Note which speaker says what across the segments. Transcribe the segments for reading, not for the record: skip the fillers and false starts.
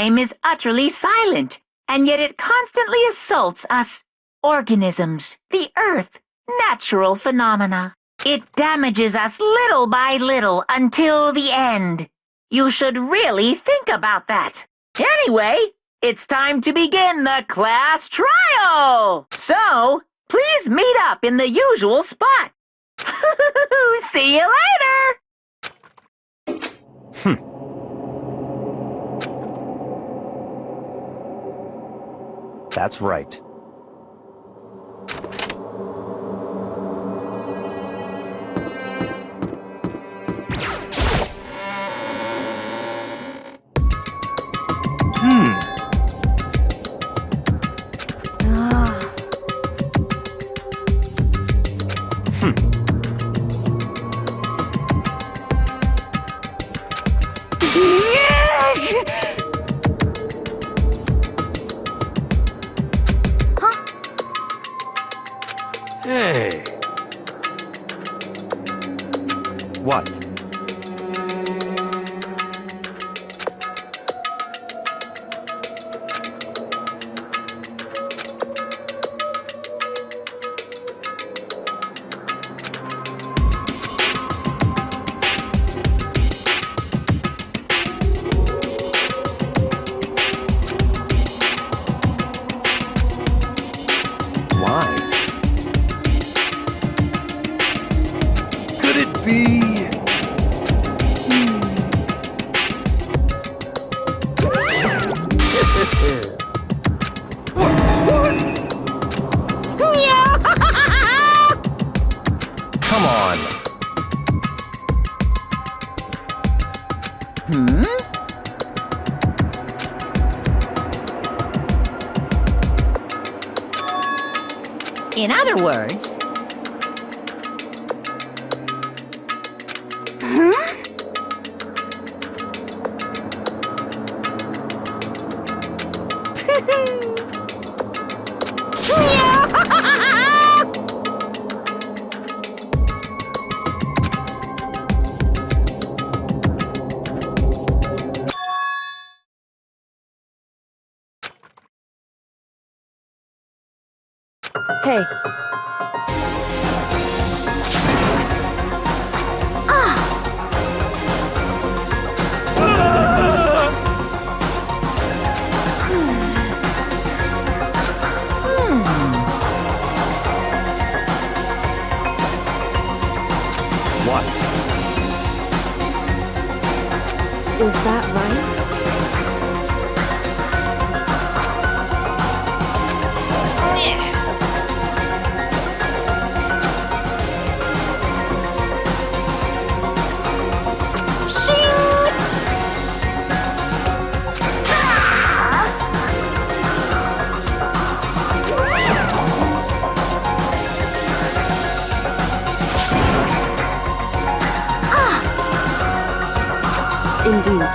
Speaker 1: time is utterly silent, and yet it constantly assaults us, organisms, the Earth, natural phenomena. It damages us little by little until the end. You should really think about that. Anyway, it's time to begin the class trial! So, please meet up in the usual spot. See you later!
Speaker 2: That's right.
Speaker 3: Hey!
Speaker 2: What? Why?
Speaker 3: Could it be...
Speaker 2: Come on.
Speaker 4: In other words... Hey.
Speaker 2: What?
Speaker 4: Is that right? Indeed.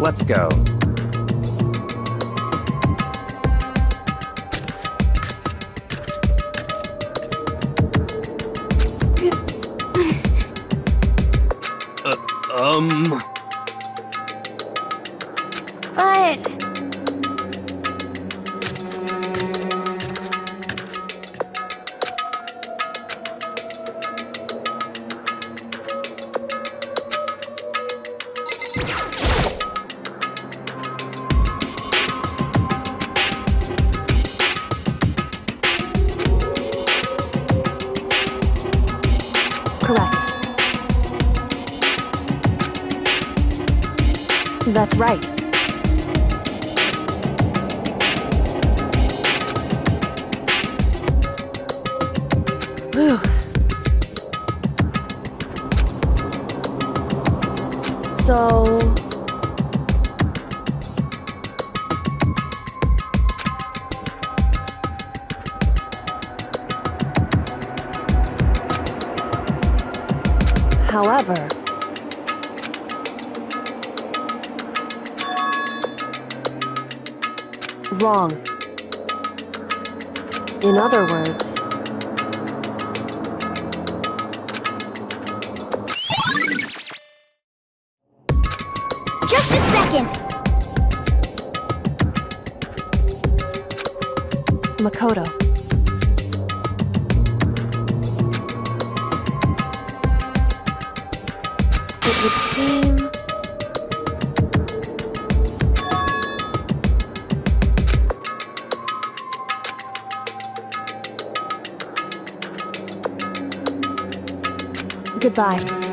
Speaker 2: Let's go.
Speaker 4: But... Correct. That's right. Whew. So... However... Wrong. In other words,
Speaker 5: Just a second!
Speaker 4: Makoto. It would seem... Goodbye.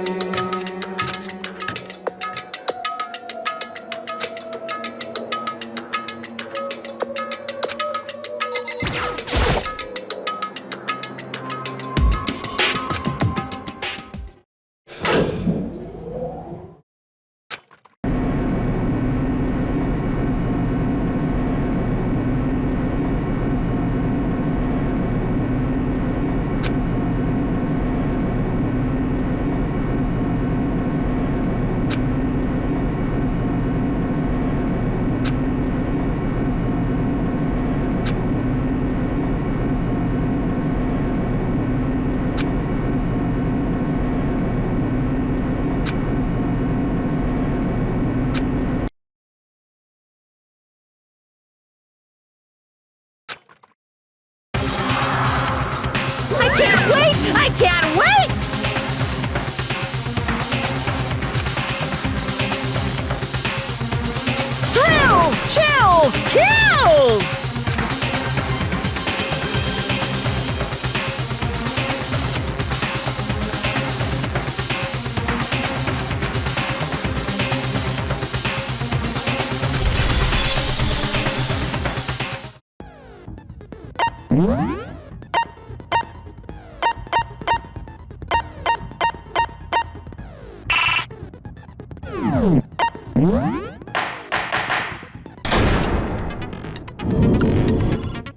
Speaker 1: I can't wait! Thrills, chills, kills!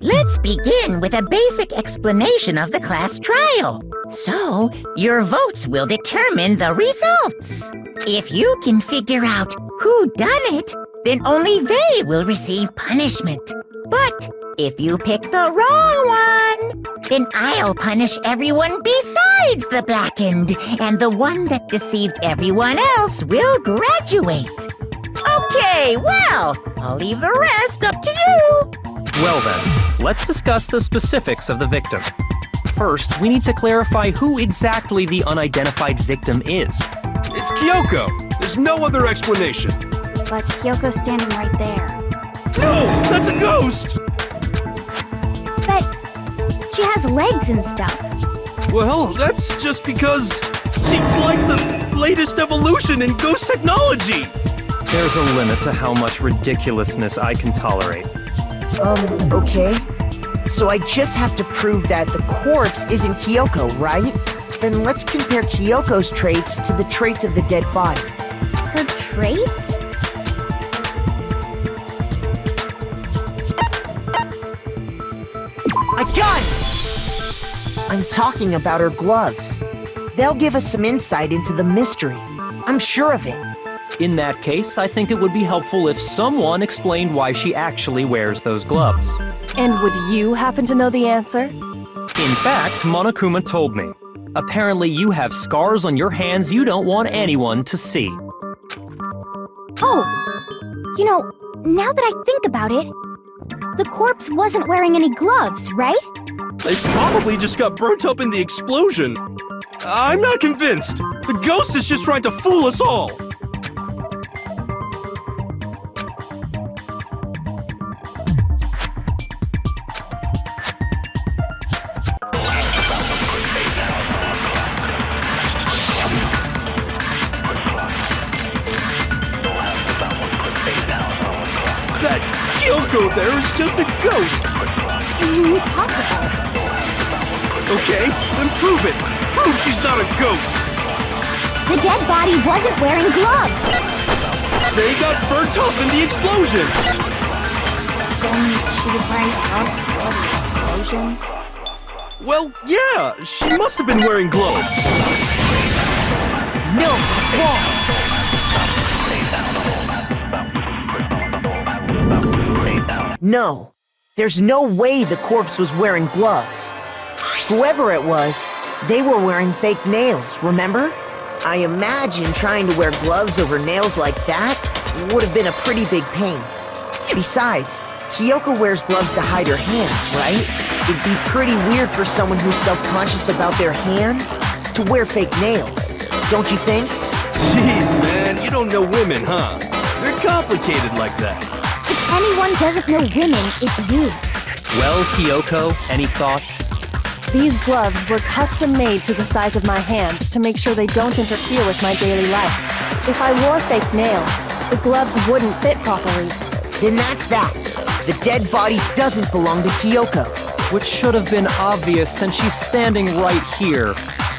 Speaker 1: Let's begin with a basic explanation of the class trial. So, your votes will determine the results. If you can figure out who done it, then only they will receive punishment. But if you pick the wrong one, then I'll punish everyone besides the blackened, and the one that deceived everyone else will graduate. Okay, well, I'll leave the rest up to you.
Speaker 2: Well then, let's discuss the specifics of the victim. First, we need to clarify who exactly the unidentified victim is.
Speaker 3: It's Kyoko. There's no other explanation.
Speaker 5: But Kyoko's standing right there.
Speaker 3: No, that's a ghost!
Speaker 5: But she has legs and stuff.
Speaker 3: Well, that's just because she's like the latest evolution in ghost technology.
Speaker 2: There's a limit to how much ridiculousness I can tolerate.
Speaker 6: Okay. So I just have to prove that the corpse isn't Kyoko, right? Then let's compare Kyoko's traits to the traits of the dead body.
Speaker 5: Her traits?
Speaker 6: I got it! I'm talking about her gloves. They'll give us some insight into the mystery. I'm sure of it.
Speaker 2: In that case, I think it would be helpful if someone explained why she actually wears those gloves.
Speaker 4: And would you happen to know the answer?
Speaker 2: In fact, Monokuma told me. Apparently you have scars on your hands you don't want anyone to see.
Speaker 5: Oh, you know, now that I think about it, the corpse wasn't wearing any gloves, right?
Speaker 3: They probably just got burnt up in the explosion. I'm not convinced. The ghost is just trying to fool us all. That Kyoko there is just a ghost!
Speaker 5: Impossible.
Speaker 3: Okay, then prove it! Prove she's not a ghost!
Speaker 5: The dead body wasn't wearing gloves.
Speaker 3: They got burnt up in the explosion!
Speaker 5: Then she was wearing gloves before the explosion.
Speaker 3: Well, yeah, she must have been wearing gloves.
Speaker 6: No, that's wrong. No, there's no way the corpse was wearing gloves. Whoever it was, they were wearing fake nails, remember? I imagine trying to wear gloves over nails like that would have been a pretty big pain. Besides, Kyoko wears gloves to hide her hands, right? It'd be pretty weird for someone who's self-conscious about their hands to wear fake nails, don't you think?
Speaker 3: Jeez, man, you don't know women, huh? They're complicated like that.
Speaker 5: If anyone doesn't know women, it's you.
Speaker 2: Well, Kyoko, any thoughts?
Speaker 4: These gloves were custom made to the size of my hands to make sure they don't interfere with my daily life. If I wore fake nails, the gloves wouldn't fit properly.
Speaker 6: Then that's that. The dead body doesn't belong to Kyoko.
Speaker 2: Which should have been obvious since she's standing right here.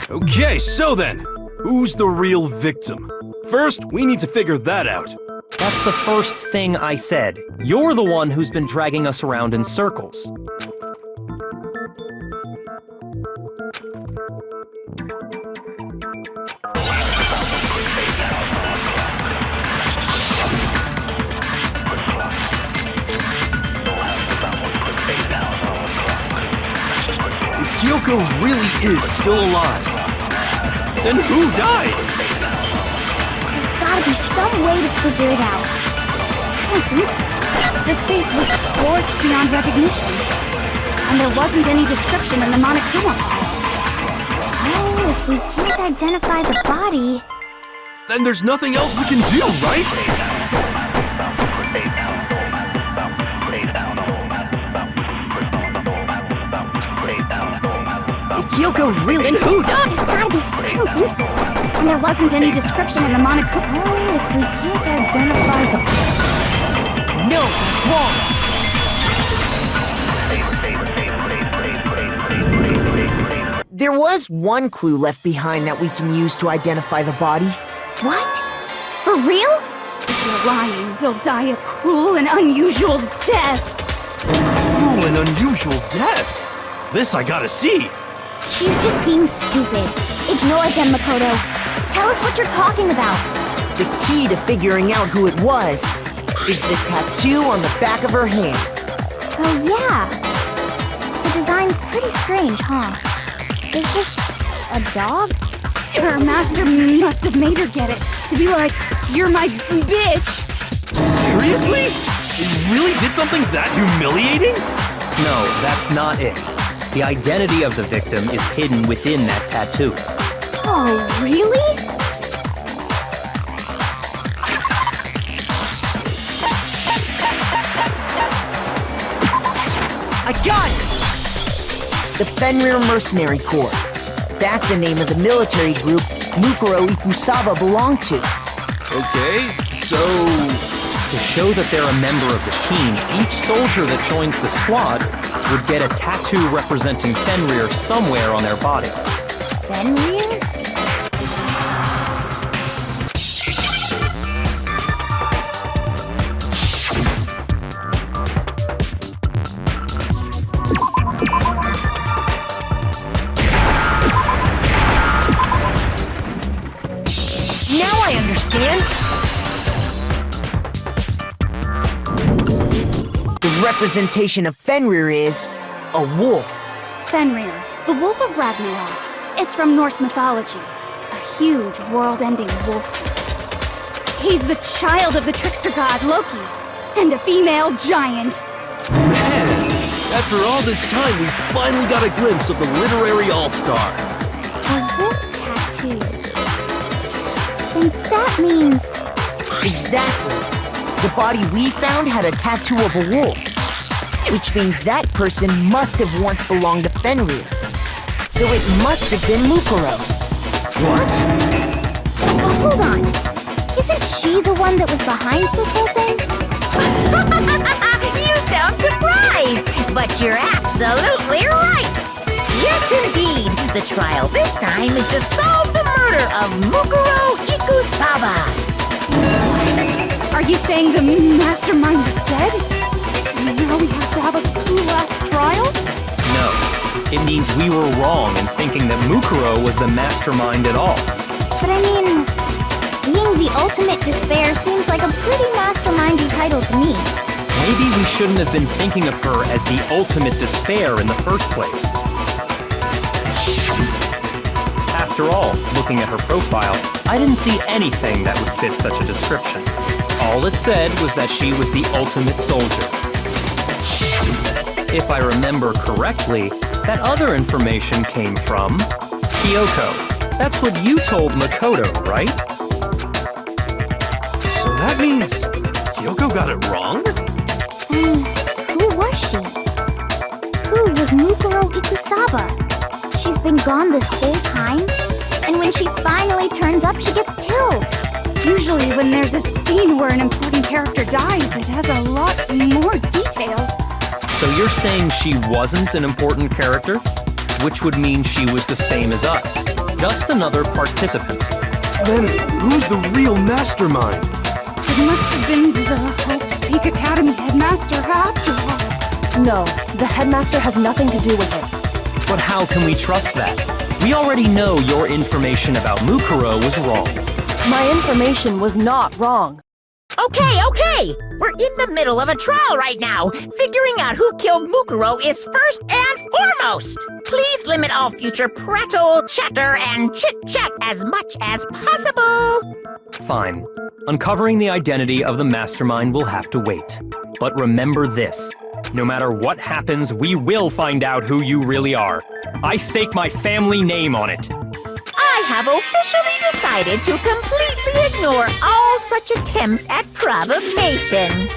Speaker 3: Okay, so then, who's the real victim? First, we need to figure that out.
Speaker 2: That's the first thing I said. You're the one who's been dragging us around in circles.
Speaker 3: Kyoko really is still alive. Then who died?
Speaker 5: There's gotta be some way to figure it out. I don't think so. The face was scorched beyond recognition. And there wasn't any description in the monokuma file. Oh, if we can't identify the body...
Speaker 3: Then there's nothing else we can do, right?
Speaker 6: Kyoko really...
Speaker 5: Then who died? There's gotta be... I don't think so. And there wasn't any description in the monokuma... Oh, if we can't identify the...
Speaker 6: No, that's wrong. There was one clue left behind that we can use to identify the body.
Speaker 5: What? For real?
Speaker 7: If you're lying, you'll die a cruel and unusual death.
Speaker 3: Cruel and unusual death. This I gotta see.
Speaker 5: She's just being stupid. Ignore them, Makoto. Tell us what you're talking about.
Speaker 6: The key to figuring out who it was is the tattoo on the back of her hand.
Speaker 5: Oh, yeah. The design's pretty strange, huh? Is this a dog?
Speaker 7: Her master must have made her get it. To be like, you're my bitch.
Speaker 3: Seriously? They really did something that humiliating?
Speaker 2: No, that's not it. The identity of the victim is hidden within that tattoo.
Speaker 5: Oh, really?
Speaker 6: I got it! The Fenrir Mercenary Corps. That's the name of the military group Mukuro Ikusaba belonged to.
Speaker 3: Okay, so...
Speaker 2: To show that they're a member of the team, each soldier that joins the squad would get a tattoo representing Fenrir somewhere on their body.
Speaker 5: Fenrir?
Speaker 6: Now I understand! The representation of Fenrir is a wolf.
Speaker 7: Fenrir, the Wolf of Ragnarok. It's from Norse mythology. A huge, world-ending wolf beast. He's the child of the trickster god Loki, and a female giant.
Speaker 3: Man, after all this time, we finally got a glimpse of the literary all-star.
Speaker 5: A wolf tattoo. And that means...
Speaker 6: Exactly. The body we found had a tattoo of a wolf, which means that person must have once belonged to Fenrir. So it must have been Mukuro.
Speaker 3: What?
Speaker 5: Oh, hold on. Isn't she the one that was behind this whole thing?
Speaker 8: You sound surprised, but you're absolutely right. Yes, indeed. The trial this time is to solve the murder of Mukuro Ikusaba.
Speaker 7: Are you saying the mastermind is dead? And now we have to have a cool last trial?
Speaker 2: No. It means we were wrong in thinking that Mukuro was the mastermind at all.
Speaker 5: But I mean, being the ultimate despair seems like a pretty mastermindy title to me.
Speaker 2: maybe we shouldn't have been thinking of her as the ultimate despair in the first place. After all, looking at her profile, I didn't see anything that would fit such a description. All it said was that she was the ultimate soldier. If I remember correctly, that other information came from Kyoko. That's what you told Makoto, right?
Speaker 3: So that means Kyoko got it wrong?
Speaker 5: Who was she? Who was Mukuro Ikusaba? She's been gone this whole time, and when she finally turns up, she gets killed.
Speaker 7: Usually when there's a scene where an important character dies, it has a lot more detail.
Speaker 2: So you're saying she wasn't an important character? Which would mean she was the same as us. Just another participant.
Speaker 3: Then who's the real mastermind?
Speaker 7: It must have been the Hope's Peak Academy headmaster after all.
Speaker 4: No, the headmaster has nothing to do with it.
Speaker 2: But how can we trust that? We already know your information about Mukuro was wrong.
Speaker 4: My information was not wrong.
Speaker 8: Okay. We're in the middle of a trial right now. Figuring out who killed Mukuro is first and foremost. Please limit all future prattle, chatter, and chit-chat as much as possible.
Speaker 2: Fine. Uncovering the identity of the mastermind will have to wait. But remember this. No matter what happens, we will find out who you really are. I stake my family name on it.
Speaker 8: I have officially decided to completely ignore all such attempts at provocation.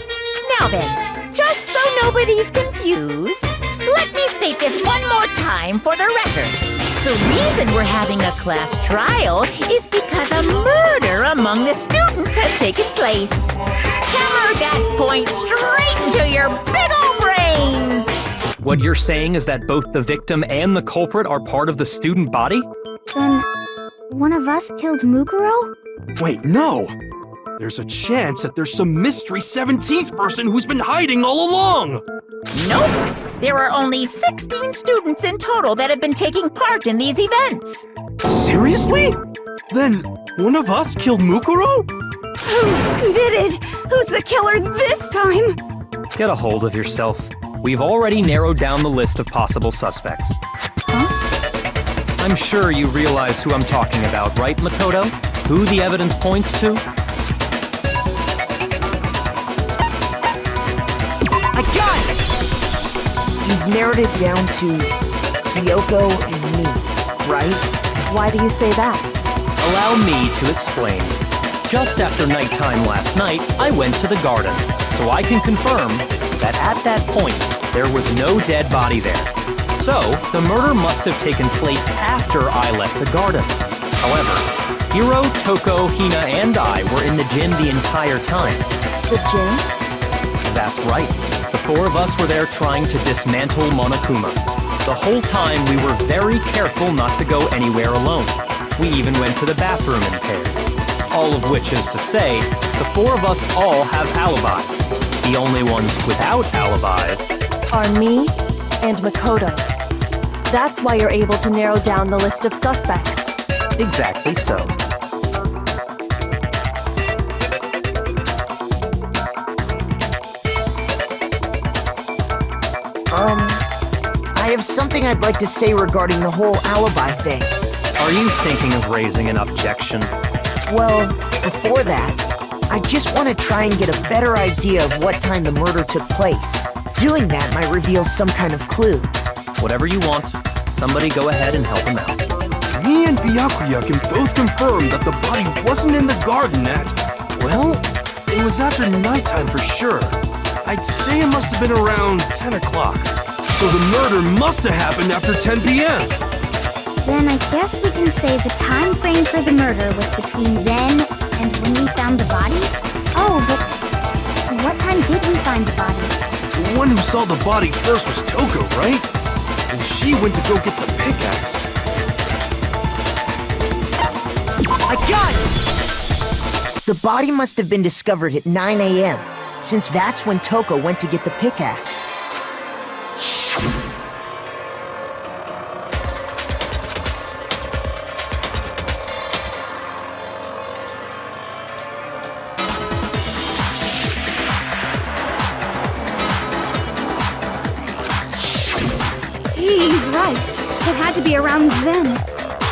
Speaker 8: Now then, just so nobody's confused, let me state this one more time for the record. The reason we're having a class trial is because a murder among the students has taken place. Hammer that point straight into your big old brains!
Speaker 2: What you're saying is that both the victim and the culprit are part of the student body?
Speaker 5: Then, one of us killed Mukuro?
Speaker 3: Wait, no! There's a chance that there's some mystery 17th person who's been hiding all along!
Speaker 8: Nope! There are only 16 students in total that have been taking part in these events.
Speaker 3: Seriously? Then one of us killed Mukuro?
Speaker 7: Who did it? Who's the killer this time?
Speaker 2: Get a hold of yourself. We've already narrowed down the list of possible suspects. I'm sure you realize who I'm talking about, right, Makoto? Who the evidence points to?
Speaker 6: I got it! You've narrowed it down to Kyoko and me, right?
Speaker 4: Why do you say that?
Speaker 2: Allow me to explain. Just after nighttime last night, I went to the garden, so I can confirm that at that point, there was no dead body there. So, the murder must have taken place after I left the garden. However, Hiro, Toko, Hina, and I were in the gym the entire time.
Speaker 4: The gym?
Speaker 2: That's right. The four of us were there trying to dismantle Monokuma. The whole time we were very careful not to go anywhere alone. We even went to the bathroom in pairs. All of which is to say, the four of us all have alibis. The only ones without alibis
Speaker 4: Are me and Makoto. That's why you're able to narrow down the list of suspects.
Speaker 2: exactly so.
Speaker 6: I have something I'd like to say regarding the whole alibi thing.
Speaker 2: Are you thinking of raising an objection?
Speaker 6: Well, before that, I just want to try and get a better idea of what time the murder took place. Doing that might reveal some kind of clue.
Speaker 2: Whatever you want. Somebody go ahead and help him out.
Speaker 3: Me and Byakuya can both confirm that the body wasn't in the garden at... Well, it was after nighttime for sure. I'd say it must have been around 10 o'clock. So the murder must have happened after 10 p.m.
Speaker 5: Then I guess we can say the time frame for the murder was between then and when we found the body? Oh, but what time did we find the body?
Speaker 3: The one who saw the body first was Toko, right? And she went to go get the pickaxe.
Speaker 6: I got it! The body must have been discovered at 9 a.m., since that's when Toko went to get the pickaxe.
Speaker 7: He's right. It had to be around then.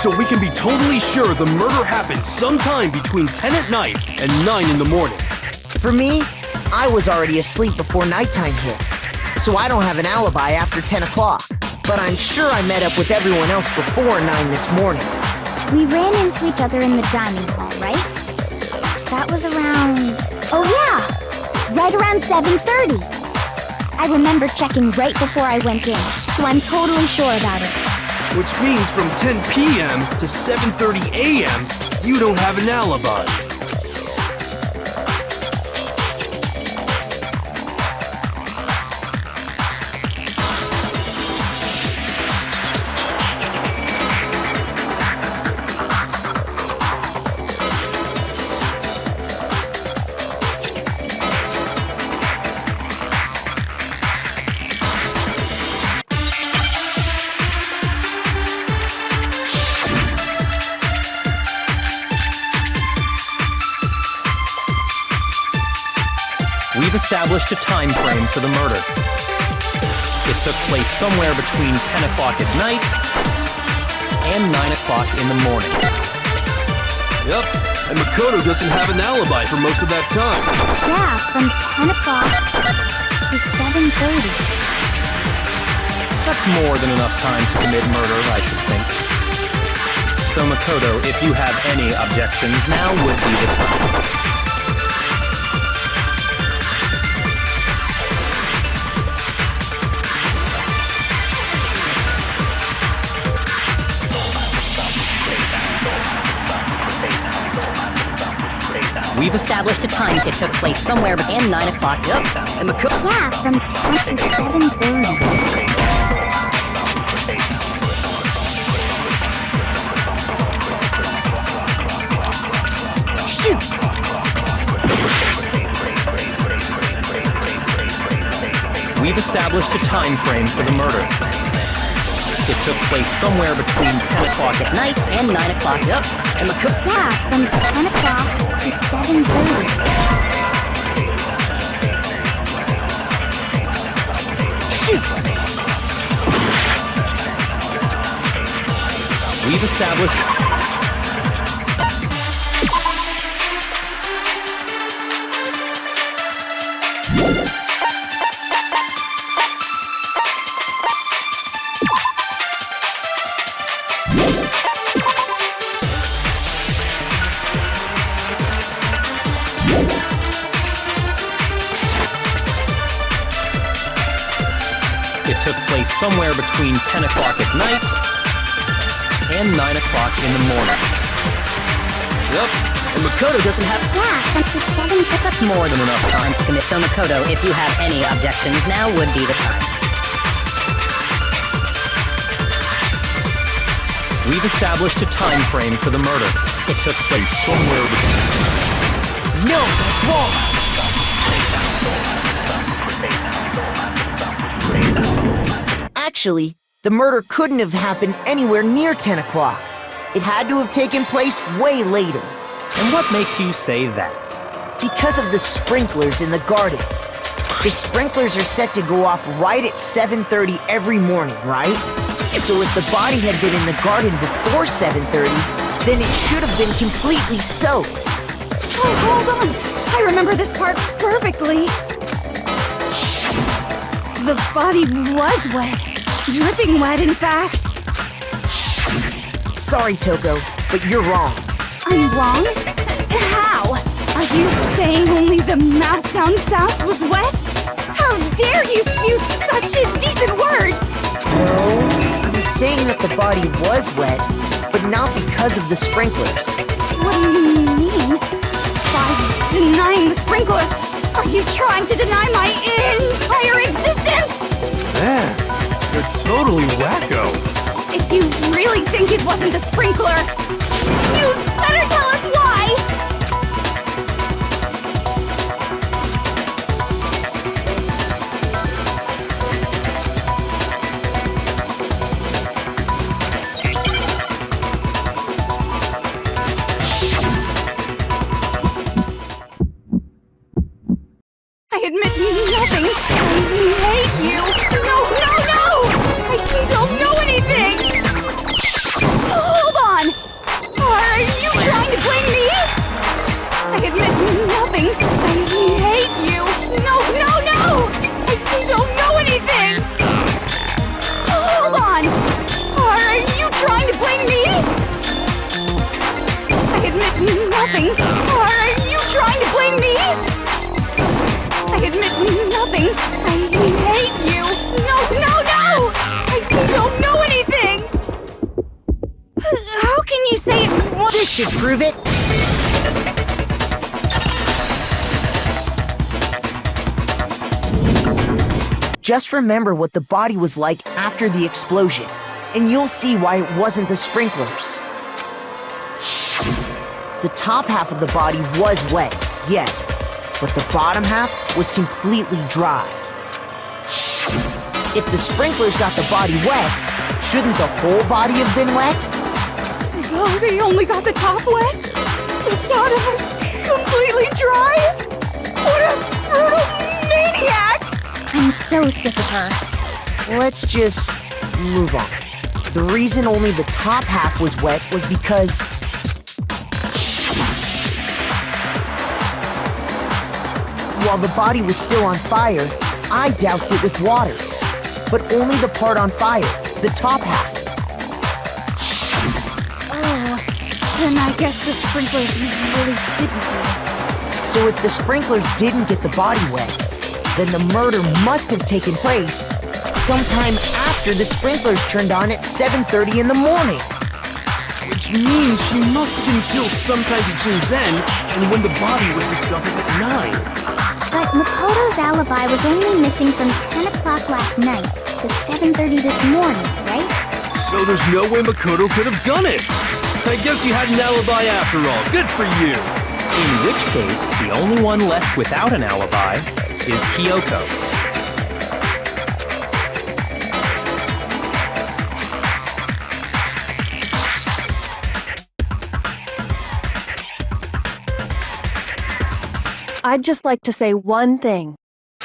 Speaker 3: So we can be totally sure the murder happened sometime between 10 at night and 9 in the morning.
Speaker 6: For me, I was already asleep before nighttime hit, so I don't have an alibi after 10 o'clock. But I'm sure I met up with everyone else before 9 this morning.
Speaker 5: We ran into each other in the dining hall, right? That was around... Oh yeah! Right around 7:30. I remember checking right before I went in, so I'm totally sure about it.
Speaker 3: Which means from 10 p.m. to 7:30 a.m., you don't have an alibi.
Speaker 2: We've established a time frame for the murder. It took place somewhere between 10 o'clock at night and 9 o'clock in the morning.
Speaker 3: Yep, and Makoto doesn't have an alibi for most of that time.
Speaker 5: Yeah, from 10 o'clock to 7:30.
Speaker 2: That's more than enough time to commit murder, I should think. So Makoto, if you have any objections, now would be the time.
Speaker 9: We've established a time. It took place somewhere between 9 o'clock. Yep. And
Speaker 5: Yeah, from 10 to 7:30.
Speaker 6: Shoot!
Speaker 2: We've established a time frame for the murder. It took place somewhere between 10 o'clock at night and 9 o'clock. Yep. And
Speaker 5: Yeah, from 10 o'clock to 7:30.
Speaker 6: Shoot!
Speaker 2: We've established... It took place somewhere between 10 o'clock at night and 9 o'clock in the morning.
Speaker 3: Yep, and Makoto doesn't have...
Speaker 5: Yeah, from 7 to...
Speaker 9: that's more than enough time to commit. So Makoto, if you have any objections, now would be the time.
Speaker 2: We've established a time frame for the murder. It took place somewhere between...
Speaker 6: No, that's wrong! Actually, the murder couldn't have happened anywhere near 10 o'clock. It had to have taken place way later.
Speaker 2: And what makes you say that?
Speaker 6: Because of the sprinklers in the garden. The sprinklers are set to go off right at 7:30 every morning, right? So if the body had been in the garden before 7:30, then it should have been completely soaked.
Speaker 7: Oh, hold on. I remember this part perfectly. The body was wet. Dripping wet, in fact.
Speaker 6: Sorry, Toko, but you're wrong.
Speaker 7: I'm wrong? How? Are you saying only the mouth down south was wet? How dare you spew such indecent words!
Speaker 6: No, I was saying that the body was wet, but not because of the sprinklers.
Speaker 7: What do you mean? By denying the sprinkler, are you trying to deny my entire existence?
Speaker 3: Man, you're totally wacko.
Speaker 7: If you really think it wasn't the sprinkler, you'd better tell us why! I admit nothing. I hate you. No, no, no! I don't know
Speaker 6: should prove it. Just remember what the body was like after the explosion, and you'll see why it wasn't the sprinklers. The top half of the body was wet, yes, but the bottom half was completely dry. If the sprinklers got the body wet, shouldn't the whole body have been wet?
Speaker 7: So they only got the top wet? The bottom was completely dry? What a brutal maniac!
Speaker 5: I'm so sick of her.
Speaker 6: Let's just move on. The reason only the top half was wet was because while the body was still on fire, I doused it with water. But only the part on fire, the top half.
Speaker 7: Oh, then I guess the sprinklers really didn't do it.
Speaker 6: So if the sprinklers didn't get the body wet, then the murder must have taken place sometime after the sprinklers turned on at 7:30 in the morning.
Speaker 3: Which means she must have been killed sometime between then and when the body was discovered at 9.
Speaker 5: But Makoto's alibi was only missing from 10 o'clock last night to 7:30 this morning, right?
Speaker 3: So there's no way Makoto could have done it. I guess you had an alibi after all. Good for you.
Speaker 2: In which case, the only one left without an alibi is Kyoko.
Speaker 4: I'd just like to say one thing.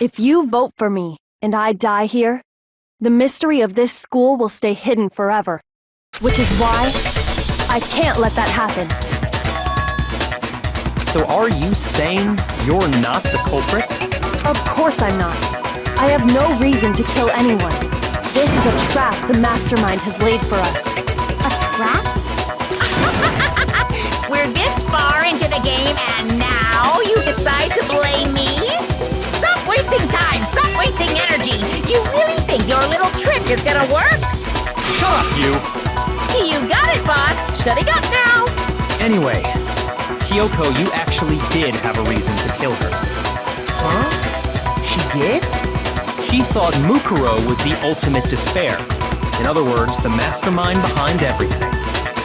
Speaker 4: If you vote for me and I die here, the mystery of this school will stay hidden forever. Which is why I can't let that happen.
Speaker 2: So are you saying you're not the culprit?
Speaker 4: Of course I'm not. I have no reason to kill anyone. This is a trap the mastermind has laid for us.
Speaker 5: A trap?
Speaker 8: We're this far into the game and now you decide to blame me? Stop wasting time! Stop wasting energy! You really think your little trick is gonna work?
Speaker 2: Shut up, you!
Speaker 8: You got it, boss! Shutting up now!
Speaker 2: Anyway, Kyoko, you actually did have a reason to kill her.
Speaker 6: Huh? She did?
Speaker 2: She thought Mukuro was the ultimate despair. In other words, the mastermind behind everything.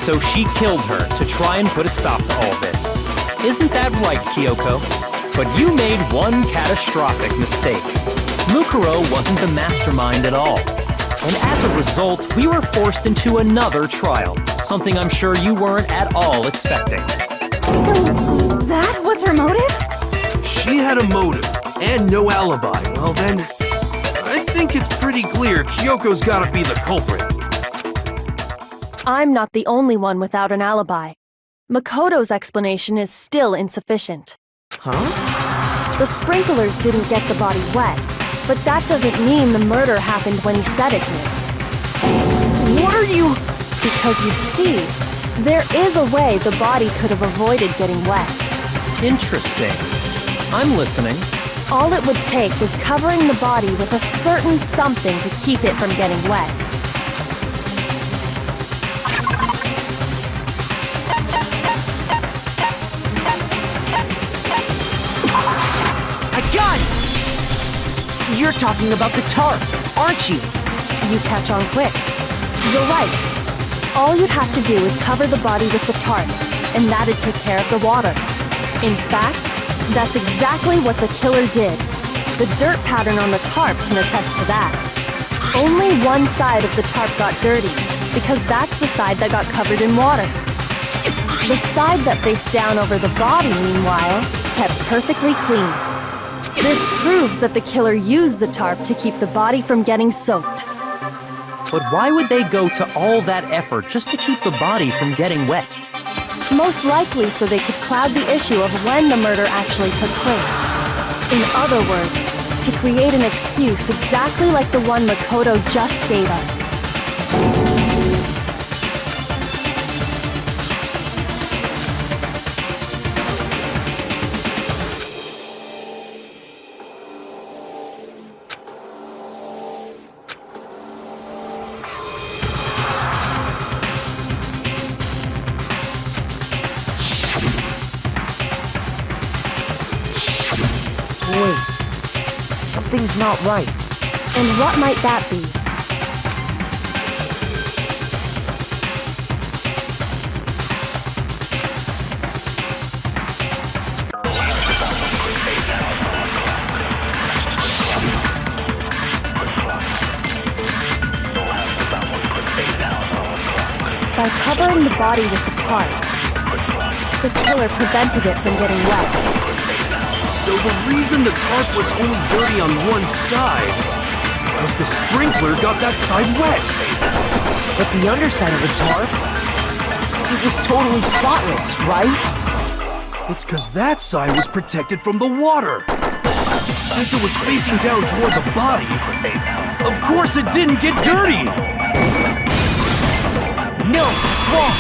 Speaker 2: So she killed her to try and put a stop to all this. Isn't that right, Kyoko? But you made one catastrophic mistake. Mukuro wasn't the mastermind at all. And as a result, we were forced into another trial, something I'm sure you weren't at all expecting.
Speaker 7: So, that was her motive?
Speaker 3: If she had a motive and no alibi, well then, I think it's pretty clear Kyoko's gotta be the culprit.
Speaker 4: I'm not the only one without an alibi. Makoto's explanation is still insufficient.
Speaker 6: Huh?
Speaker 4: The sprinklers didn't get the body wet, but that doesn't mean the murder happened when he said it did.
Speaker 6: What are you...
Speaker 4: Because you see, there is a way the body could have avoided getting wet.
Speaker 2: Interesting. I'm listening.
Speaker 4: All it would take was covering the body with a certain something to keep it from getting wet.
Speaker 6: You're talking about the tarp, aren't you?
Speaker 4: You catch on quick. You're right. All you'd have to do is cover the body with the tarp, and that'd take care of the water. In fact, that's exactly what the killer did. The dirt pattern on the tarp can attest to that. Only one side of the tarp got dirty, because that's the side that got covered in water. The side that faced down over the body, meanwhile, kept perfectly clean. This proves that the killer used the tarp to keep the body from getting soaked.
Speaker 2: But why would they go to all that effort just to keep the body from getting wet?
Speaker 4: Most likely so they could cloud the issue of when the murder actually took place. In other words, to create an excuse exactly like the one Makoto just gave us.
Speaker 6: something's not right.
Speaker 4: And what might that be? By covering the body with the tarp, the killer prevented it from getting wet.
Speaker 3: So the reason the tarp was only dirty on one side is because the sprinkler got that side wet.
Speaker 6: But the underside of the tarp, it was totally spotless, right?
Speaker 3: It's because that side was protected from the water. Since it was facing down toward the body, of course it didn't get dirty.
Speaker 6: No, it's wrong.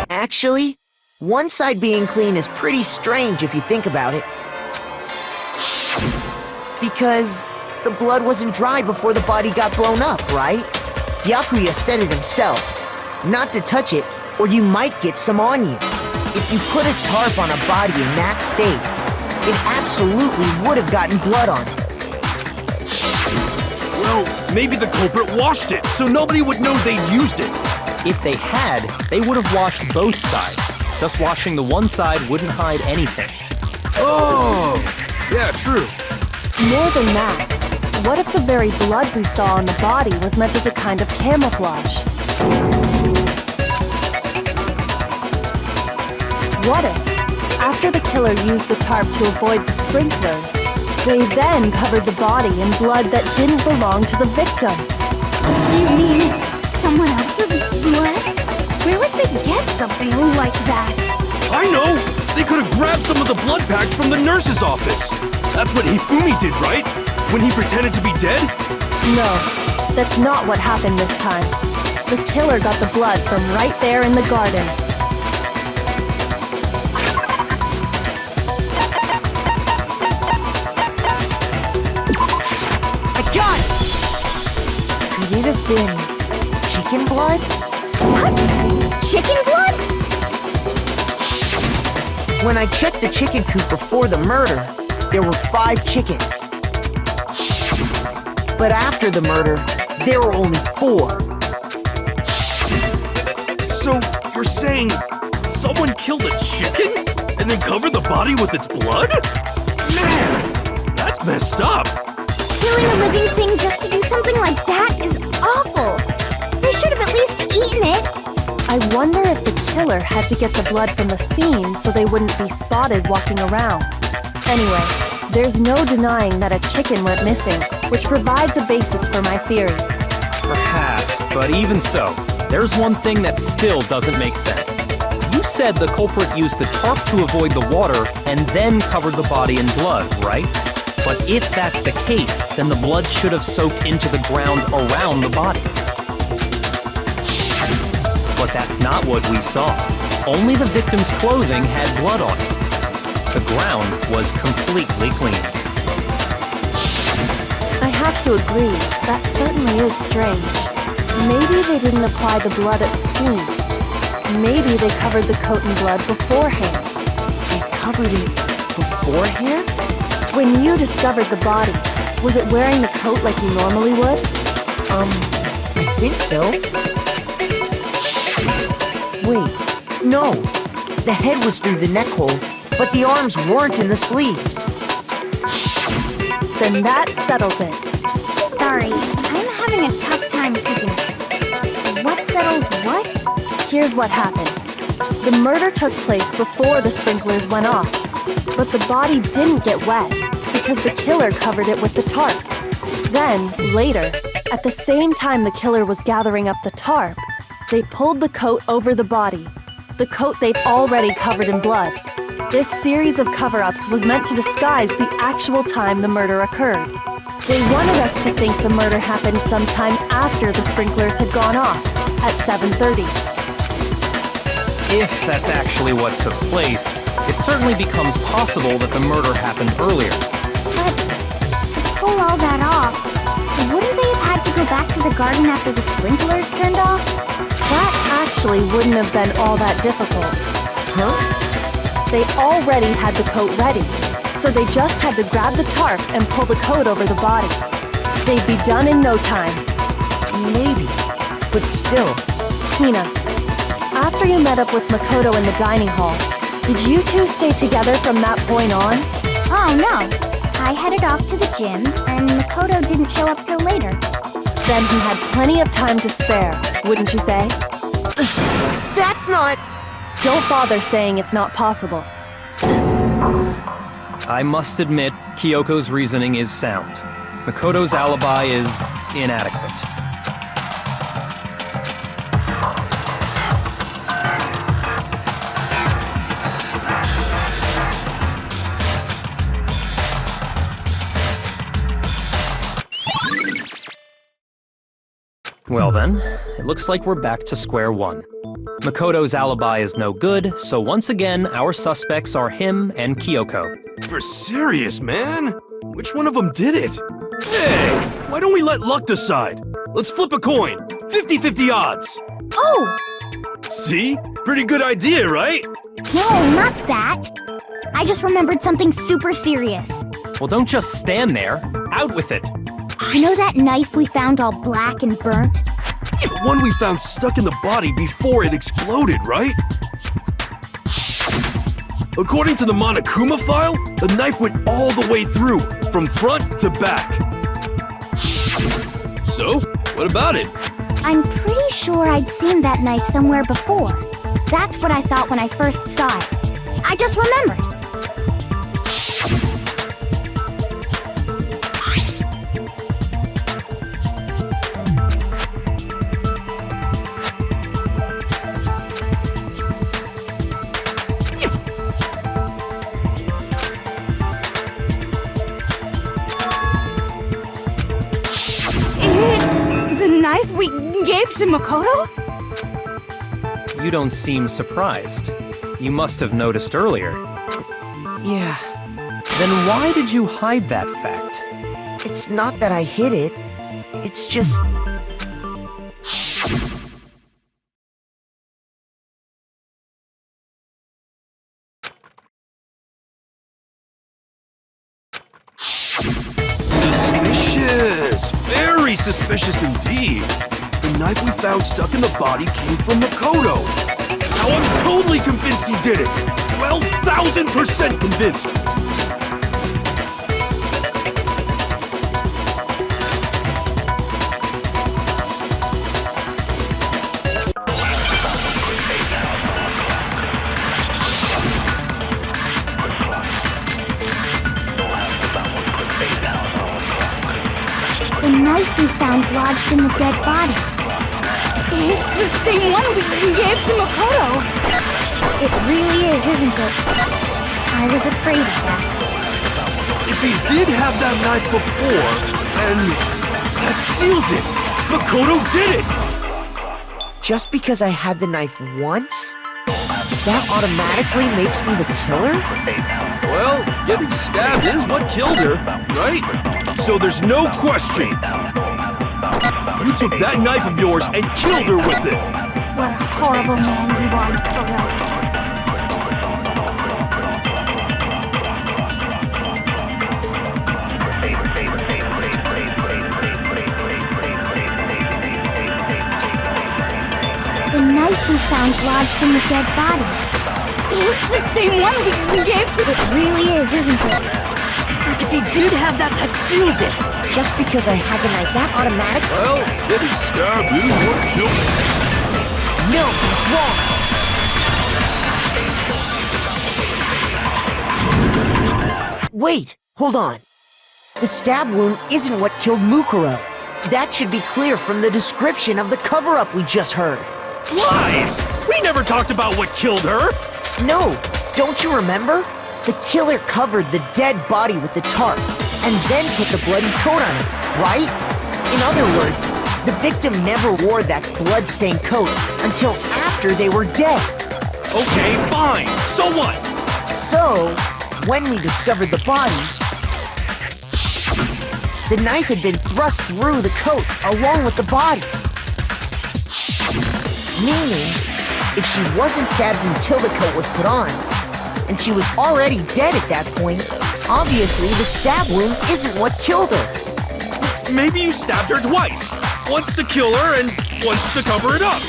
Speaker 6: Actually, one side being clean is pretty strange if you think about it. Because the blood wasn't dry before the body got blown up, right? Byakuya said it himself. Not to touch it, or you might get some on you. If you put a tarp on a body in that state, it absolutely would have gotten blood on it.
Speaker 3: Well, maybe the culprit washed it, so nobody would know they'd used it.
Speaker 2: If they had, they would have washed both sides. Just washing the one side wouldn't hide anything.
Speaker 3: Oh, yeah, true.
Speaker 4: More than that, what if the very blood we saw on the body was meant as a kind of camouflage? What if, after the killer used the tarp to avoid the sprinklers, they then covered the body in blood that didn't belong to the victim?
Speaker 7: You mean someone else's blood? Where would they get something like that?
Speaker 3: I know! They could have grabbed some of the blood packs from the nurse's office. That's what Hifumi did, right? When he pretended to be dead?
Speaker 4: No, that's not what happened this time. The killer got the blood from right there in the garden.
Speaker 6: Could it have been chicken blood?
Speaker 7: What? Chicken blood?
Speaker 6: When I checked the chicken coop before the murder, there were 5 chickens. But after the murder, there were only 4.
Speaker 3: So, you're saying someone killed a chicken and then covered the body with its blood? Man, that's messed up.
Speaker 5: Killing a living thing just to do something like that is awful. They should have at least eaten it.
Speaker 4: I wonder if the killer had to get the blood from the scene so they wouldn't be spotted walking around. Anyway, there's no denying that a chicken went missing, which provides a basis for my theory.
Speaker 2: Perhaps, but even so, there's one thing that still doesn't make sense. You said the culprit used the tarp to avoid the water and then covered the body in blood, right? But if that's the case, then the blood should have soaked into the ground around the body. But that's not what we saw. Only the victim's clothing had blood on it. The ground was completely clean.
Speaker 4: I have to agree, that certainly is strange. Maybe they didn't apply the blood at the scene. Maybe they covered the coat in blood beforehand.
Speaker 6: They covered it beforehand?
Speaker 4: When you discovered the body, was it wearing the coat like you normally would?
Speaker 6: I think so. Wait, no. The head was through the neck hole, but the arms weren't in the sleeves.
Speaker 4: Then that settles it.
Speaker 5: Sorry, I'm having a tough time keeping track. What settles what?
Speaker 4: Here's what happened. The murder took place before the sprinklers went off, but the body didn't get wet because the killer covered it with the tarp. Then, later, at the same time the killer was gathering up the tarp, they pulled the coat over the body, the coat they'd already covered in blood. This series of cover-ups was meant to disguise the actual time the murder occurred. They wanted us to think the murder happened sometime after the sprinklers had gone off, at 7:30.
Speaker 2: If that's actually what took place, it certainly becomes possible that the murder happened earlier.
Speaker 5: But to pull all that off, wouldn't they have had to go back to the garden after the sprinklers turned off?
Speaker 4: That actually wouldn't have been all that difficult.
Speaker 6: Huh?
Speaker 4: They already had the coat ready, so they just had to grab the tarp and pull the coat over the body. They'd be done in no time.
Speaker 6: Maybe, but still.
Speaker 4: Hina, after you met up with Makoto in the dining hall, did you two stay together from that point on?
Speaker 5: Oh no, I headed off to the gym, and Makoto didn't show up till later.
Speaker 4: Then he had plenty of time to spare, wouldn't you say?
Speaker 6: That's not...
Speaker 4: Don't bother saying it's not possible.
Speaker 2: I must admit, Kyoko's reasoning is sound. Makoto's alibi is inadequate. Well then, it looks like we're back to square one. Makoto's alibi is no good, so once again, our suspects are him and Kyoko.
Speaker 3: For serious, man? Which one of them did it? Hey, why don't we let luck decide? Let's flip a coin. 50-50 odds.
Speaker 5: Oh!
Speaker 3: See? Pretty good idea, right?
Speaker 5: No, not that. I just remembered something super serious.
Speaker 2: Well, don't just stand there. Out with it.
Speaker 5: You know that knife we found all black and burnt?
Speaker 3: The one we found stuck in the body before it exploded, right? According to the Monokuma file, the knife went all the way through, from front to back. So, what about it?
Speaker 5: I'm pretty sure I'd seen that knife somewhere before. That's what I thought when I first saw it. I just remembered.
Speaker 7: Knife we gave to Makoto?
Speaker 2: You don't seem surprised. You must have noticed earlier.
Speaker 6: Yeah.
Speaker 2: Then why did you hide that fact?
Speaker 6: It's not that I hid it. It's just...
Speaker 3: Suspicious! Very suspicious indeed. The knife we found stuck in the body came from Makoto. Now I'm totally convinced he did it. 12,000% convinced.
Speaker 5: The knife we found lodged in the dead body.
Speaker 7: It's the same one we gave to Makoto.
Speaker 5: It really is, isn't it? I was afraid of that.
Speaker 3: If he did have that knife before, then that seals it. Makoto did it.
Speaker 6: Just because I had the knife once? That automatically makes me the killer?
Speaker 3: Well, getting stabbed is what killed her, right? So there's no question. You took that knife of yours and killed her with it.
Speaker 7: What a horrible man you are, Makoto.
Speaker 5: The knife we found lodged in the dead body.
Speaker 7: It's the same one we gave to...
Speaker 5: It really is, isn't it?
Speaker 6: If he did have that seals it. Just because I had the knife, that automatic?
Speaker 3: Well, getting stabbed is what killed her.
Speaker 6: No, that's wrong. Wait, hold on. The stab wound isn't what killed Mukuro. That should be clear from the description of the cover-up we just heard.
Speaker 3: Lies! We never talked about what killed her!
Speaker 6: No, don't you remember? The killer covered the dead body with the tarp, and then put the bloody coat on it, right? In other words, the victim never wore that blood-stained coat until after they were dead.
Speaker 3: Okay, fine. So what?
Speaker 6: So, when we discovered the body, the knife had been thrust through the coat along with the body. Meaning, if she wasn't stabbed until the coat was put on, and she was already dead at that point. Obviously, the stab wound isn't what killed her.
Speaker 3: Maybe you stabbed her twice. Once to kill her and once to cover it up.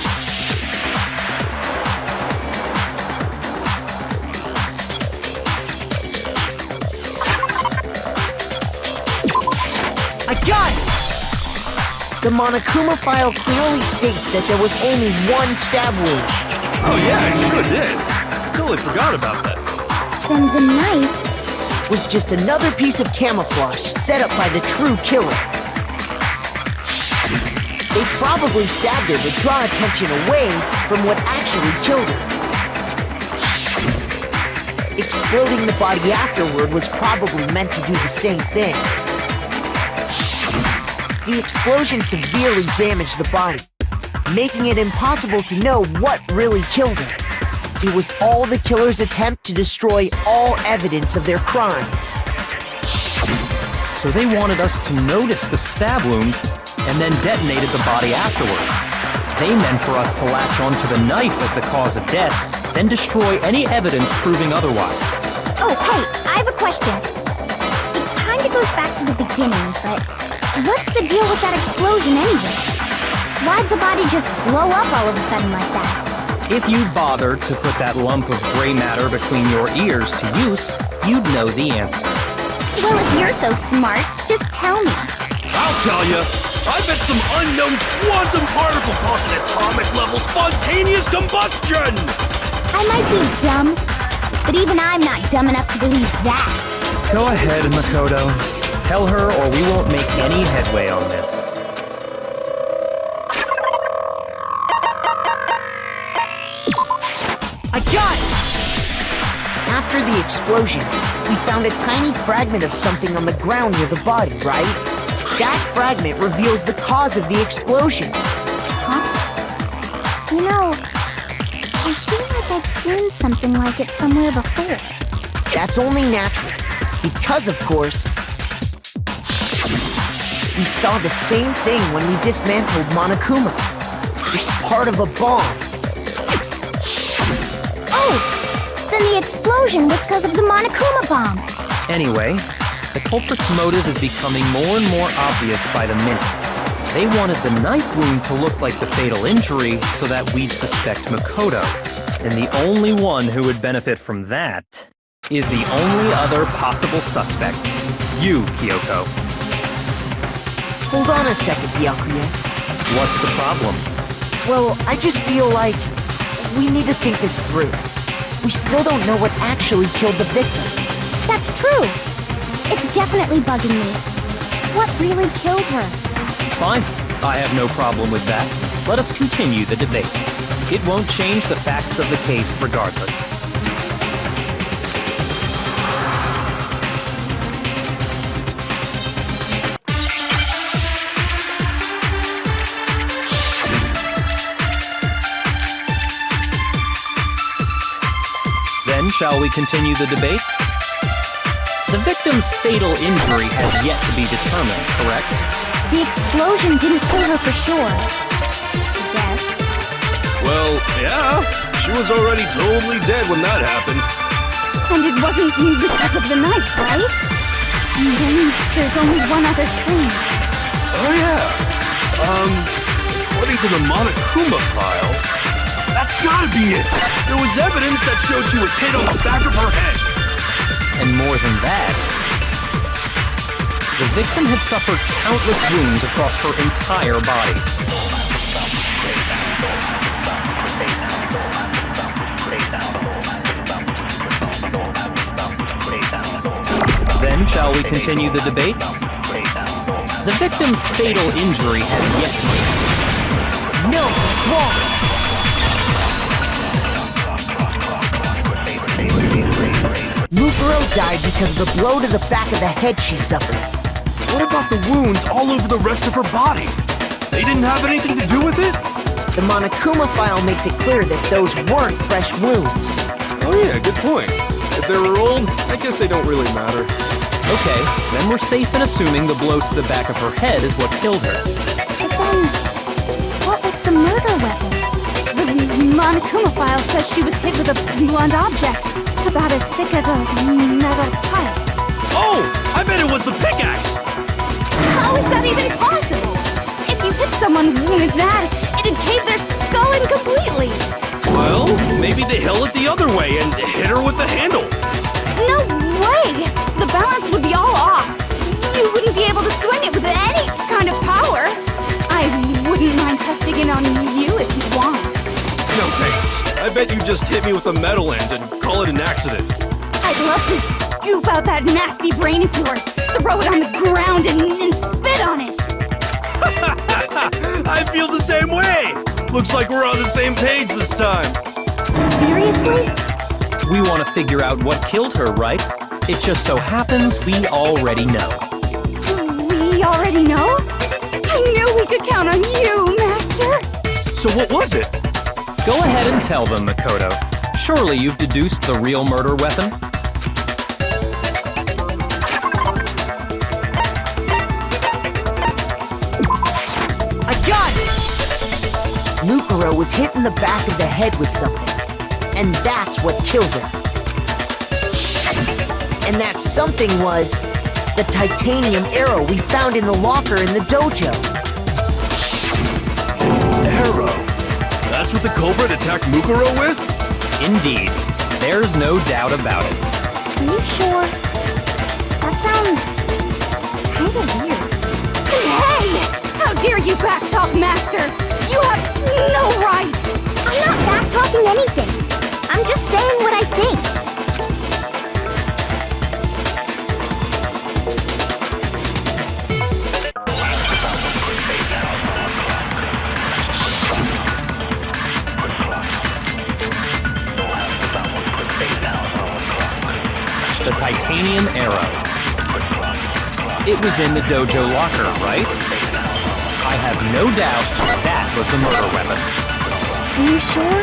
Speaker 6: I got it! The Monokuma file clearly states that there was only one stab wound.
Speaker 3: Oh yeah, I sure did. Totally forgot about that.
Speaker 5: Then the knife...
Speaker 6: Was just another piece of camouflage set up by the true killer. They probably stabbed her to draw attention away from what actually killed her. Exploding the body afterward was probably meant to do the same thing. The explosion severely damaged the body, making it impossible to know what really killed her. It was all the killer's attempt to destroy all evidence of their crime.
Speaker 2: So they wanted us to notice the stab wound and then detonated the body afterward. They meant for us to latch onto the knife as the cause of death, then destroy any evidence proving otherwise.
Speaker 5: Oh, hey, I have a question. It kinda goes back to the beginning, but what's the deal with that explosion anyway? Why'd the body just blow up all of a sudden like that?
Speaker 2: If you bothered to put that lump of gray matter between your ears to use, you'd know the answer.
Speaker 5: Well, if you're so smart, just tell me.
Speaker 3: I'll tell you. I bet some unknown quantum particle caused an atomic level spontaneous combustion!
Speaker 5: I might be dumb, but even I'm not dumb enough to believe that.
Speaker 2: Go ahead, Makoto. Tell her or we won't make any headway on this.
Speaker 6: I got it! After the explosion, we found a tiny fragment of something on the ground near the body, right? That fragment reveals the cause of the explosion.
Speaker 5: Huh? You know, I feel like I've seen something like it somewhere before.
Speaker 6: That's only natural, because of course, we saw the same thing when we dismantled Monokuma. It's part of a bomb.
Speaker 5: Oh! Then the explosion was because of the Monokuma bomb.
Speaker 2: Anyway, the culprit's motive is becoming more and more obvious by the minute. They wanted the knife wound to look like the fatal injury so that we'd suspect Makoto. And the only one who would benefit from that is the only other possible suspect. You, Kyoko.
Speaker 6: Hold on a second, Byakuya.
Speaker 2: What's the problem?
Speaker 6: Well, I just feel like we need to think this through. We still don't know what actually killed the victim.
Speaker 5: That's true. It's definitely bugging me. What really killed her?
Speaker 2: Fine, I have no problem with that. Let us continue the debate. It won't change the facts of the case regardless. Then, shall we continue the debate? The victim's fatal injury has yet to be determined, correct?
Speaker 5: The explosion didn't kill her for sure. I guess.
Speaker 3: Well, yeah. She was already totally dead when that happened.
Speaker 7: And it wasn't because of the knife, right? And then there's only one other thing.
Speaker 3: Oh yeah. According to the Monokuma file, that's gotta be it. There was evidence that showed she was hit on the back of her head.
Speaker 2: And more than that, the victim had suffered countless wounds across her entire body. Then, shall we continue the debate? The victim's fatal injury has yet to be.
Speaker 6: No, it's wrong! Mukuro died because of the blow to the back of the head she suffered.
Speaker 3: What about the wounds all over the rest of her body? They didn't have anything to do with it?
Speaker 6: The Monokuma file makes it clear that those weren't fresh wounds.
Speaker 3: Oh yeah, good point. If they were old, I guess they don't really matter.
Speaker 2: Okay, then we're safe in assuming the blow to the back of her head is what killed her.
Speaker 5: But then, what was the murder weapon?
Speaker 7: The Monokuma file says she was hit with a blunt object. about as thick as a metal pipe.
Speaker 3: Oh, I bet it was the pickaxe!
Speaker 7: How is that even possible? If you hit someone with that, it'd cave their skull in completely.
Speaker 3: Well, maybe they held it the other way and hit her with the handle.
Speaker 7: No way! The balance would be all off. You wouldn't be able to swing it with any kind of power. I wouldn't mind testing it on you if you want.
Speaker 3: No thanks. I bet you just hit me with a metal end and call it an accident.
Speaker 7: I'd love to scoop out that nasty brain of yours, throw it on the ground and spit on it.
Speaker 3: I feel the same way! Looks like we're on the same page this time.
Speaker 7: Seriously?
Speaker 2: We want to figure out what killed her, right? It just so happens we already know.
Speaker 7: We already know? I knew we could count on you, Master!
Speaker 3: So what was it?
Speaker 2: Go ahead and tell them, Makoto. Surely you've deduced the real murder weapon?
Speaker 6: I got it! Mukuro was hit in the back of the head with something. And that's what killed her. And that something was the titanium arrow we found in the locker in the dojo.
Speaker 3: Arrow? That's what the culprit attacked Mukuro with?
Speaker 2: Indeed. There's no doubt about it.
Speaker 5: Are you sure? That sounds kinda weird.
Speaker 7: Hey! How dare you backtalk, Master! You have no right!
Speaker 5: I'm not back-talking anything. I'm just saying what I think.
Speaker 2: The titanium arrow. It was in the dojo locker, right? I have no doubt that was the murder weapon.
Speaker 5: Are you sure?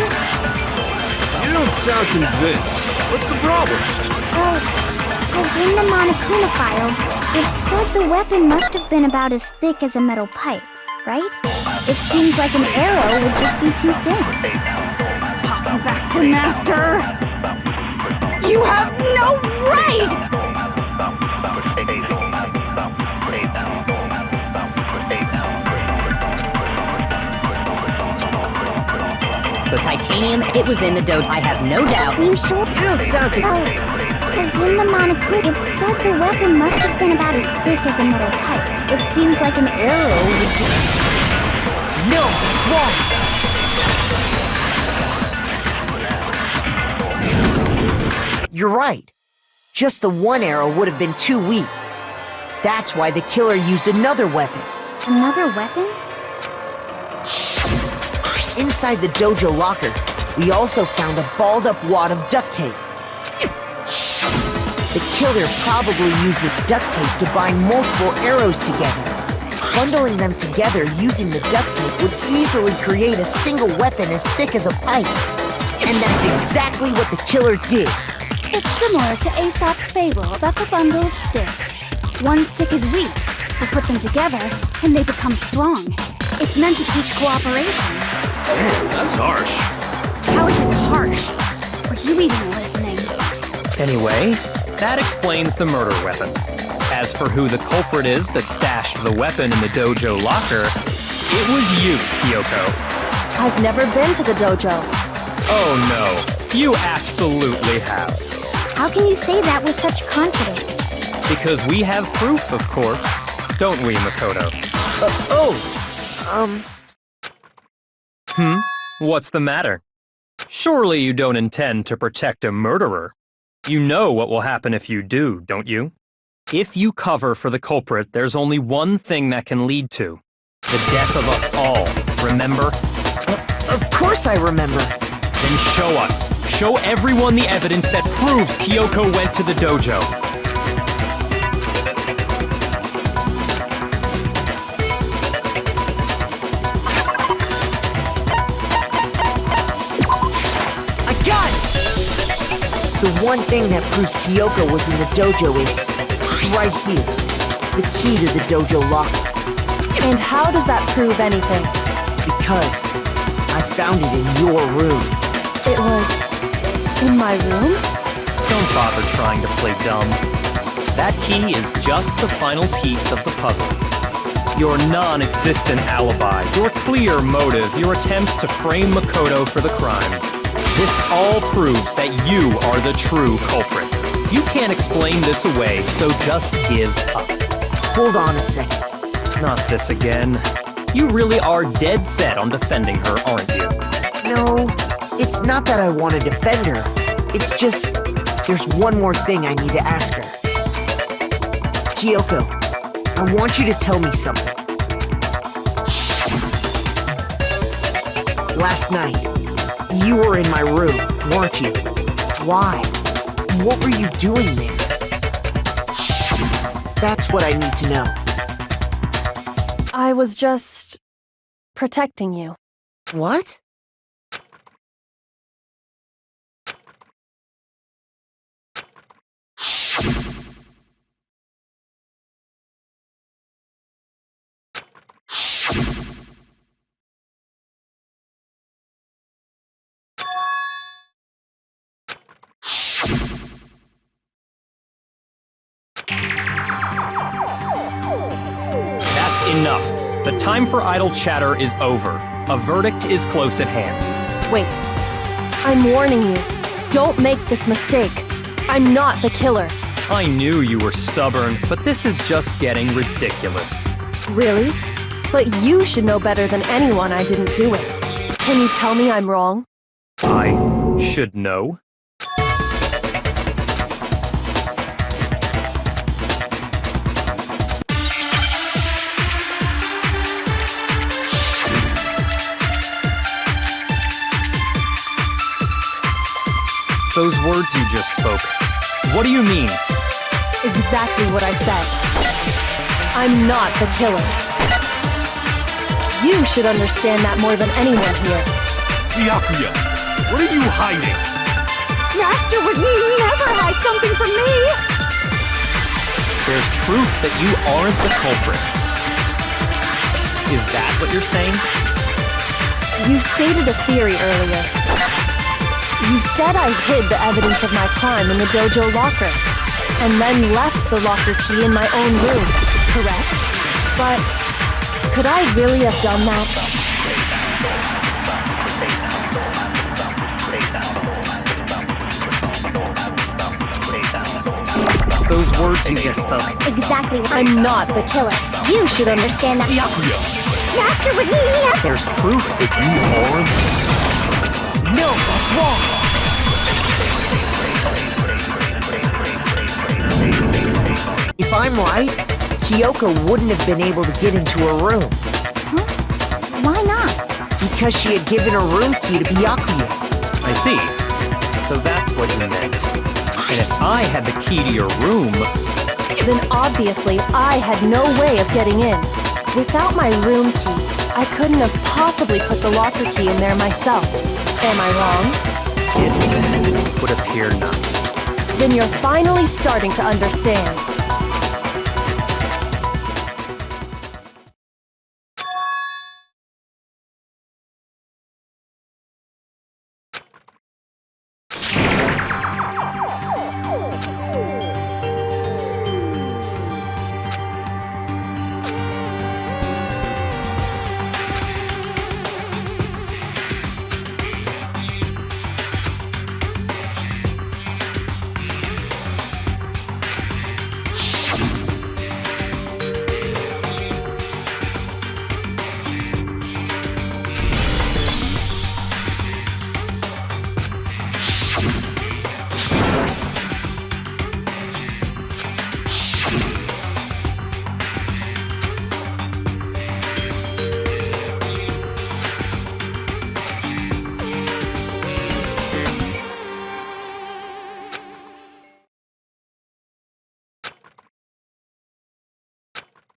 Speaker 3: You don't sound convinced. What's the problem?
Speaker 5: Well, because in the Monokuma file, it said the weapon must have been about as thick as a metal pipe, right? It seems like an arrow would just be too thin.
Speaker 7: Talking back to Master! You have no right!
Speaker 9: The titanium, it was in the dojo. I have no doubt.
Speaker 5: Are you sure?
Speaker 6: You don't sound
Speaker 5: Because in the Monokuma, it said the weapon must have been about as thick as a metal pipe. It seems like an arrow would be...
Speaker 6: No, it's wrong! You're right. Just the one arrow would have been too weak. That's why the killer used another weapon.
Speaker 5: Another weapon?
Speaker 6: Inside the dojo locker, we also found a balled-up wad of duct tape. The killer probably used this duct tape to bind multiple arrows together. Bundling them together using the duct tape would easily create a single weapon as thick as a pipe. And that's exactly what the killer did.
Speaker 7: It's similar to Aesop's fable about the bundle of sticks. One stick is weak, but put them together, and they become strong. It's meant to teach cooperation.
Speaker 3: Man, that's harsh.
Speaker 7: How is it harsh? Are you even listening?
Speaker 2: Anyway, that explains the murder weapon. As for who the culprit is that stashed the weapon in the dojo locker, it was you, Kyoko.
Speaker 4: I've never been to the dojo.
Speaker 2: Oh no, you absolutely have.
Speaker 5: How can you say that with such confidence?
Speaker 2: Because we have proof, of course. Don't we, Makoto? What's the matter? Surely you don't intend to protect a murderer. You know what will happen if you do, don't you? If you cover for the culprit, there's only one thing that can lead to. The death of us all, remember?
Speaker 6: Of course I remember.
Speaker 2: Then show us. Show everyone the evidence that proves Kyoko went to the dojo.
Speaker 6: I got it! The one thing that proves Kyoko was in the dojo is right here. The key to the dojo locker.
Speaker 4: And how does that prove anything?
Speaker 6: Because I found it in your room.
Speaker 4: It was in my room?
Speaker 2: Don't bother trying to play dumb. That key is just the final piece of the puzzle. Your non-existent alibi, your clear motive, your attempts to frame Makoto for the crime. This all proves that you are the true culprit. You can't explain this away, so just give up.
Speaker 6: Hold on a second.
Speaker 2: Not this again. You really are dead set on defending her, aren't you?
Speaker 6: No, it's not that I want to defend her. It's just, there's one more thing I need to ask her. Kyoko, I want you to tell me something. Last night, you were in my room, weren't you? Why? What were you doing there? That's what I need to know.
Speaker 4: I was just protecting you.
Speaker 6: What?
Speaker 2: That's enough. The time for idle chatter is over. A verdict is close at hand.
Speaker 4: Wait. I'm warning you. Don't make this mistake. I'm not the killer.
Speaker 2: I knew you were stubborn, but this is just getting ridiculous.
Speaker 4: Really? But you should know better than anyone I didn't do it. Can you tell me I'm wrong?
Speaker 2: I should know? Those words you just spoke. What do you mean?
Speaker 4: Exactly what I said. I'm not the killer. You should understand that more than anyone here.
Speaker 3: Byakuya, what are you hiding?
Speaker 7: Master would never hide something from me!
Speaker 2: There's proof that you aren't the culprit. Is that what you're saying?
Speaker 4: You stated a theory earlier. You said I hid the evidence of my crime in the dojo locker, and then left the locker key in my own room, correct? But could I really have done that?
Speaker 2: Those words you just spoke.
Speaker 5: Exactly.
Speaker 4: I'm not the killer.
Speaker 5: You should understand that.
Speaker 3: Byakuya!
Speaker 5: Master would never.
Speaker 2: There's proof that you are...
Speaker 6: No, that's wrong! If I'm right, Kyoko wouldn't have been able to get into her room.
Speaker 5: Huh? Why not?
Speaker 6: Because she had given her room key to Byakuya.
Speaker 2: I see. So that's what you meant. And if I had the key to your room...
Speaker 4: Then obviously I had no way of getting in. Without my room key, I couldn't have possibly put the locker key in there myself. Am I wrong?
Speaker 2: It would appear not.
Speaker 4: Then you're finally starting to understand.